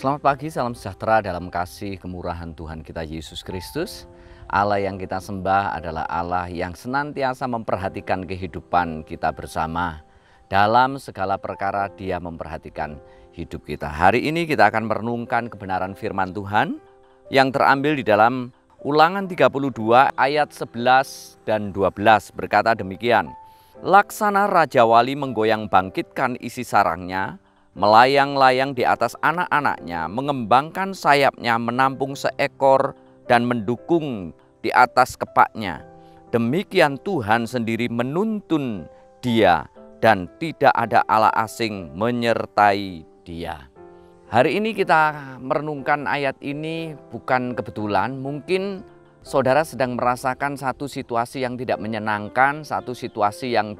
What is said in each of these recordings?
Selamat pagi, salam sejahtera dalam kasih kemurahan Tuhan kita Yesus Kristus. Allah yang kita sembah adalah Allah yang senantiasa memperhatikan kehidupan kita bersama. Dalam segala perkara Dia memperhatikan hidup kita. Hari ini kita akan merenungkan kebenaran firman Tuhan yang terambil di dalam Ulangan 32 ayat 11 dan 12 berkata demikian. Laksana Raja Wali menggoyang bangkitkan isi sarangnya, melayang-layang di atas anak-anaknya, mengembangkan sayapnya, menampung seekor dan mendukung di atas kepaknya. Demikian Tuhan sendiri menuntun dia dan tidak ada Allah asing menyertai dia. Hari ini kita merenungkan ayat ini bukan kebetulan. Mungkin saudara sedang merasakan satu situasi yang tidak menyenangkan, satu situasi yang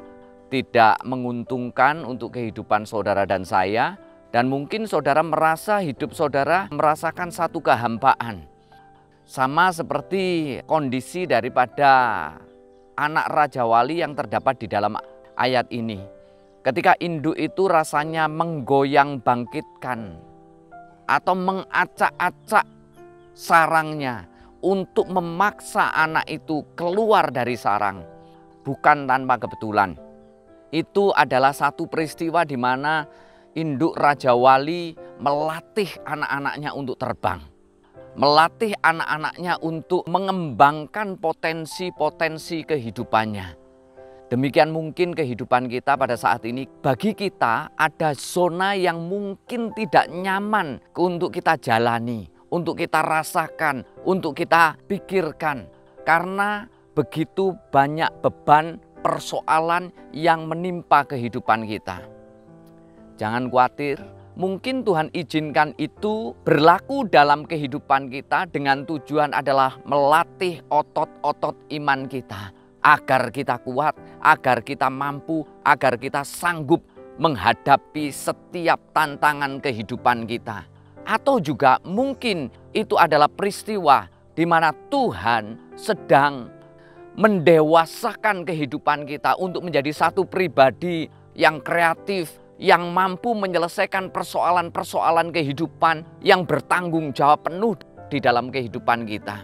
tidak menguntungkan untuk kehidupan saudara dan saya. Dan mungkin saudara merasa hidup saudara merasakan satu kehampaan. Sama seperti kondisi daripada anak Raja Wali yang terdapat di dalam ayat ini. Ketika induk itu rasanya menggoyang bangkitkan atau mengacak-acak sarangnya untuk memaksa anak itu keluar dari sarang. Bukan tanpa kebetulan. Itu adalah satu peristiwa di mana induk Raja Wali melatih anak-anaknya untuk terbang. Melatih anak-anaknya untuk mengembangkan potensi-potensi kehidupannya. Demikian mungkin kehidupan kita pada saat ini. Bagi kita ada zona yang mungkin tidak nyaman untuk kita jalani, untuk kita rasakan, untuk kita pikirkan. Karena begitu banyak beban persoalan yang menimpa kehidupan kita. Jangan khawatir, mungkin Tuhan izinkan itu berlaku dalam kehidupan kita dengan tujuan adalah melatih otot-otot iman kita. Agar kita kuat, agar kita mampu, agar kita sanggup menghadapi setiap tantangan kehidupan kita. Atau juga mungkin itu adalah peristiwa di mana Tuhan sedang mendewasakan kehidupan kita untuk menjadi satu pribadi yang kreatif, yang mampu menyelesaikan persoalan-persoalan kehidupan yang bertanggung jawab penuh di dalam kehidupan kita.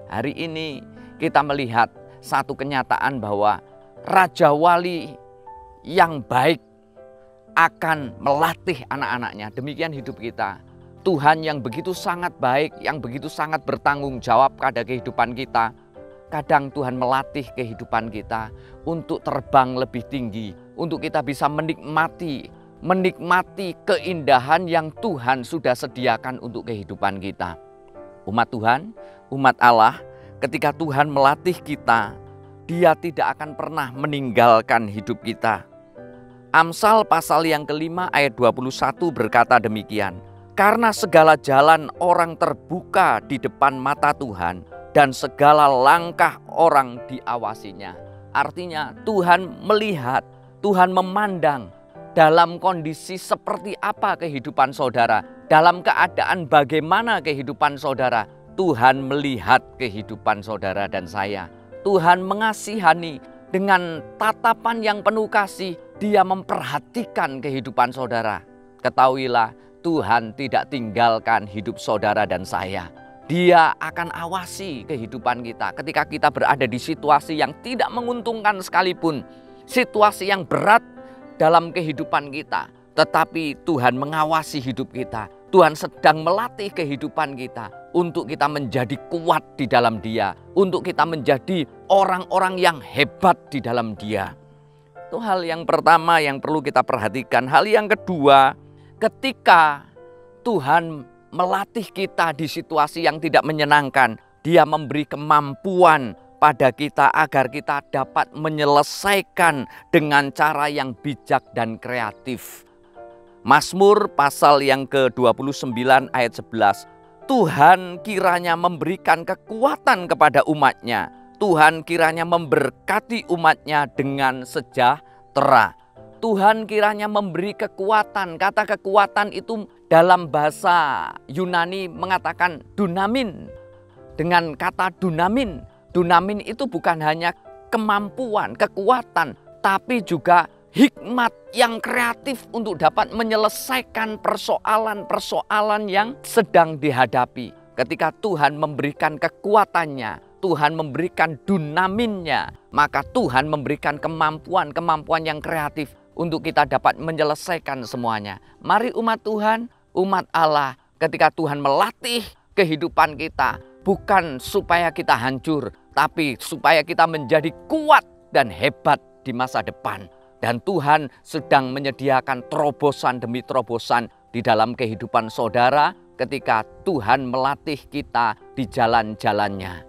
Hari ini kita melihat satu kenyataan bahwa Raja Wali yang baik akan melatih anak-anaknya. Demikian hidup kita. Tuhan yang begitu sangat baik, yang begitu sangat bertanggung jawab pada kehidupan kita. Kadang Tuhan melatih kehidupan kita untuk terbang lebih tinggi, untuk kita bisa menikmati keindahan yang Tuhan sudah sediakan untuk kehidupan kita. Umat Tuhan, umat Allah, ketika Tuhan melatih kita, Dia tidak akan pernah meninggalkan hidup kita. Amsal pasal yang kelima ayat 21 berkata demikian. Karena segala jalan orang terbuka di depan mata Tuhan, dan segala langkah orang diawasinya. Artinya Tuhan melihat, Tuhan memandang dalam kondisi seperti apa kehidupan saudara. Dalam keadaan bagaimana kehidupan saudara. Tuhan melihat kehidupan saudara dan saya. Tuhan mengasihani dengan tatapan yang penuh kasih. Dia memperhatikan kehidupan saudara. Ketahuilah Tuhan tidak tinggalkan hidup saudara dan saya. Dia akan awasi kehidupan kita ketika kita berada di situasi yang tidak menguntungkan sekalipun. Situasi yang berat dalam kehidupan kita. Tetapi Tuhan mengawasi hidup kita. Tuhan sedang melatih kehidupan kita untuk kita menjadi kuat di dalam Dia. Untuk kita menjadi orang-orang yang hebat di dalam Dia. Itu hal yang pertama yang perlu kita perhatikan. Hal yang kedua, ketika Tuhan melatih kita di situasi yang tidak menyenangkan, Dia memberi kemampuan pada kita agar kita dapat menyelesaikan dengan cara yang bijak dan kreatif. Mazmur pasal yang ke-29 ayat 11. Tuhan kiranya memberikan kekuatan kepada umatnya. Tuhan kiranya memberkati umatnya dengan sejahtera. Tuhan kiranya memberi kekuatan. Kata kekuatan itu dalam bahasa Yunani mengatakan dunamin. Dengan kata dunamin, dunamin itu bukan hanya kemampuan, kekuatan, tapi juga hikmat yang kreatif untuk dapat menyelesaikan persoalan-persoalan yang sedang dihadapi. Ketika Tuhan memberikan kekuatannya, Tuhan memberikan dunaminnya, maka Tuhan memberikan kemampuan yang kreatif untuk kita dapat menyelesaikan semuanya. Mari umat Tuhan, umat Allah, ketika Tuhan melatih kehidupan kita, bukan supaya kita hancur, tapi supaya kita menjadi kuat dan hebat di masa depan. Dan Tuhan sedang menyediakan terobosan demi terobosan di dalam kehidupan saudara ketika Tuhan melatih kita di jalan-jalannya.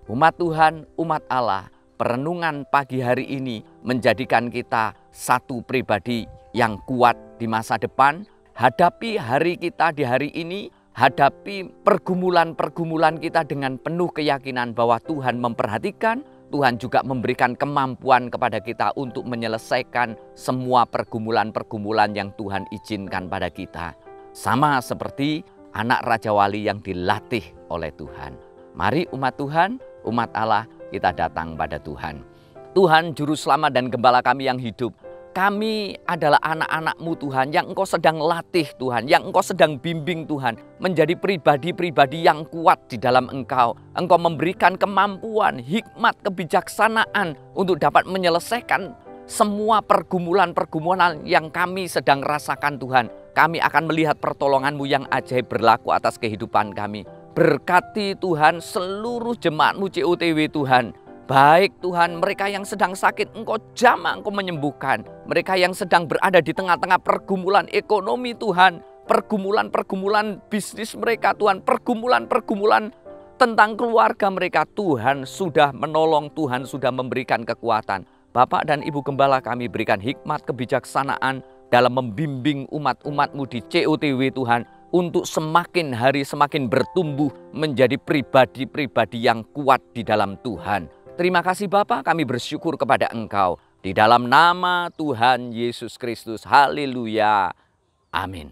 Umat Tuhan, umat Allah, perenungan pagi hari ini menjadikan kita satu pribadi yang kuat di masa depan. Hadapi hari kita di hari ini, hadapi pergumulan-pergumulan kita dengan penuh keyakinan bahwa Tuhan memperhatikan, Tuhan juga memberikan kemampuan kepada kita untuk menyelesaikan semua pergumulan-pergumulan yang Tuhan izinkan pada kita. Sama seperti anak Raja Wali yang dilatih oleh Tuhan. Mari umat Tuhan, umat Allah, kita datang pada Tuhan. Tuhan Juru Selamat dan Gembala kami yang hidup, kami adalah anak-anak-Mu Tuhan yang Engkau sedang latih Tuhan, yang Engkau sedang bimbing Tuhan, menjadi pribadi-pribadi yang kuat di dalam Engkau. Engkau memberikan kemampuan, hikmat, kebijaksanaan untuk dapat menyelesaikan semua pergumulan-pergumulan yang kami sedang rasakan Tuhan. Kami akan melihat pertolongan-Mu yang ajaib berlaku atas kehidupan kami. Berkati Tuhan seluruh jemaat-Mu COTW Tuhan. Baik Tuhan, mereka yang sedang sakit Engkau jamah, Engkau menyembuhkan. Mereka yang sedang berada di tengah-tengah pergumulan ekonomi Tuhan, pergumulan-pergumulan bisnis mereka Tuhan, pergumulan-pergumulan tentang keluarga mereka, Tuhan sudah menolong, Tuhan sudah memberikan kekuatan. Bapak dan Ibu Gembala kami berikan hikmat kebijaksanaan dalam membimbing umat-umat-Mu di COTW Tuhan, untuk semakin hari semakin bertumbuh menjadi pribadi-pribadi yang kuat di dalam Tuhan. Terima kasih Bapa, kami bersyukur kepada Engkau. Di dalam nama Tuhan Yesus Kristus, haleluya, amin.